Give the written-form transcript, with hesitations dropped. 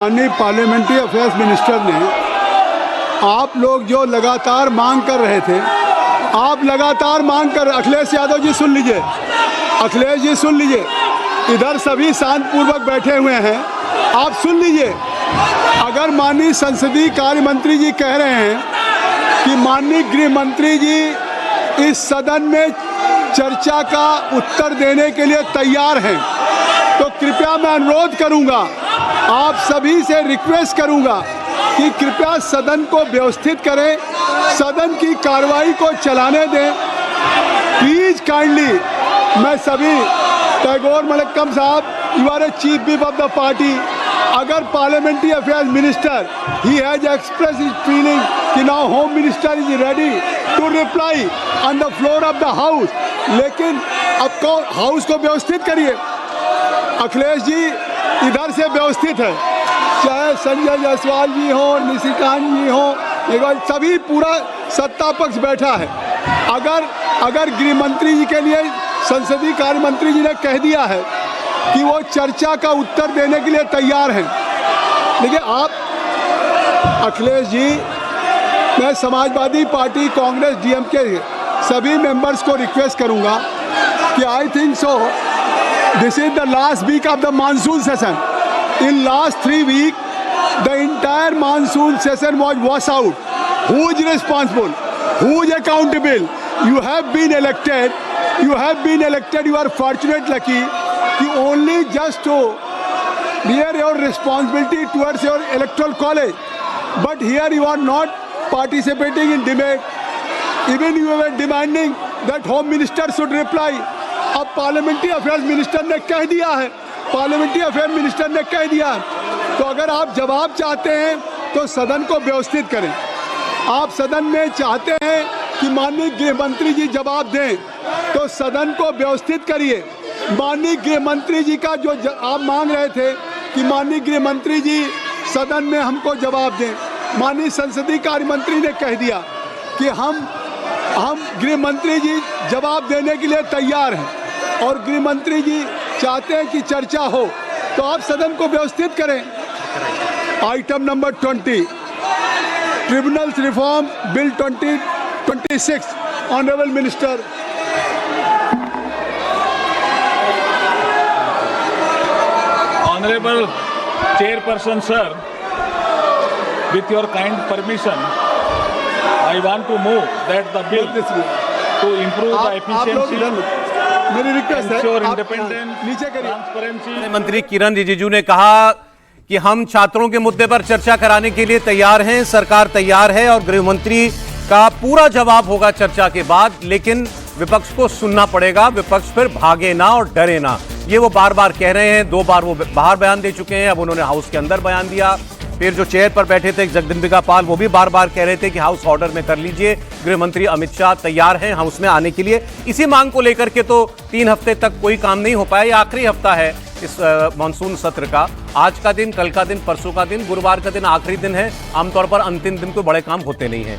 माननीय parliamentary affairs minister ने आप लोग जो लगातार मांग कर रहे थे, आप लगातार मांग कर, अखिलेश यादव जी सुन लीजिए, अखिलेश जी सुन लीजिए, इधर सभी शांतिपूर्वक बैठे हुए हैं, आप सुन लीजिए। अगर माननीय संसदीय कार्य मंत्री जी कह रहे हैं कि माननीय गृह मंत्री जी इस सदन में चर्चा का उत्तर देने के लिए तैयार हैं, तो कृपया मैं अनुरोध करूंगा, आप सभी से रिक्वेस्ट करूंगा कि कृपया सदन को व्यवस्थित करें, सदन की कार्रवाई को चलाने दें। प्लीज काइंडली, मैं सभी, टैगोर मलक्कम साहब, you are a chief whip of the party. अगर parliamentary affairs minister he has express his feeling कि now home minister is ready to reply on the floor of the house, लेकिन अब house को व्यवस्थित करिए। अखिलेश जी इधर से व्यवस्थित है, चाहे संजय जायसवाल जी हो, निशिकांत जी हो, एक बार सभी पूरा सत्ता पक्ष बैठा है। अगर गृह मंत्री जी के लिए संसदीय कार्य मंत्री जी ने कह दिया है कि वो चर्चा का उत्तर देने के लिए तैयार हैं, देखिए आप अखिलेश जी, मैं समाजवादी पार्टी, कांग्रेस, डीएमके सभी मेंबर्स को रिक्वेस्ट करूंगा कि I think so this is the last week of the monsoon session. In last 3 weeks, the entire monsoon session was washed out. Who is responsible? Who is accountable? You have been elected. You have been elected. You are fortunate, lucky. You only just to bear your responsibility towards your electoral college. But here you are not participating in debate. Even you were demanding that Home Minister should reply. अब parliamentary affairs minister ने कह दिया है, parliamentary affairs minister ने कह दिया है, तो अगर आप जवाब चाहते हैं तो सदन को व्यवस्थित करें। आप सदन में चाहते हैं कि माननीय गृह मंत्री जी जवाब दें, तो सदन को व्यवस्थित करिए। माननीय गृह मंत्री जी का जो आप मांग रहे थे कि माननीय गृह मंत्री जी सदन में हमको जवाब दें, माननीय संसदीय कार्य मंत्री ने कह दिया कि हम गृह मंत्री जी जवाब देने के लिए तैयार हैं और गृह मंत्री जी चाहते हैं कि चर्चा हो, तो आप सदन को व्यवस्थित करें। Item number 20, tribunals reform bill 2026, honourable minister. Honourable chairperson sir, with your kind permission, I want to move that the bill to improve the efficiency, मेरी रिक्वेस्ट है, ensure independence, नीचे करिए। transparency। मंत्री किरण रिजिजू ने कहा कि हम छात्रों के मुद्दे पर चर्चा कराने के लिए तैयार हैं, सरकार तैयार है और गृह मंत्री का पूरा जवाब होगा चर्चा के बाद, लेकिन विपक्ष को सुनना पड़ेगा, विपक्ष फिर भागे ना और डरे ना। ये वो बार बार कह रहे हैं, 2 बार वो बाहर बयान दे चुके हैं, अब उन्होंने हाउस के अंदर बयान दिया। फिर जो चेयर पर बैठे थे जगदम्बिका पाल, वो भी बार बार कह रहे थे कि हाउस ऑर्डर में कर लीजिए। गृह मंत्री अमित शाह तैयार हैं हाउस में आने के लिए। इसी मांग को लेकर के तो 3 हफ्ते तक कोई काम नहीं हो पाया। ये आखिरी हफ्ता है इस मानसून सत्र का। आज का दिन, कल का दिन, परसों का दिन, गुरुवार का दिन आखिरी दिन है। आमतौर पर अंतिम दिन कोई बड़े काम होते नहीं हैं।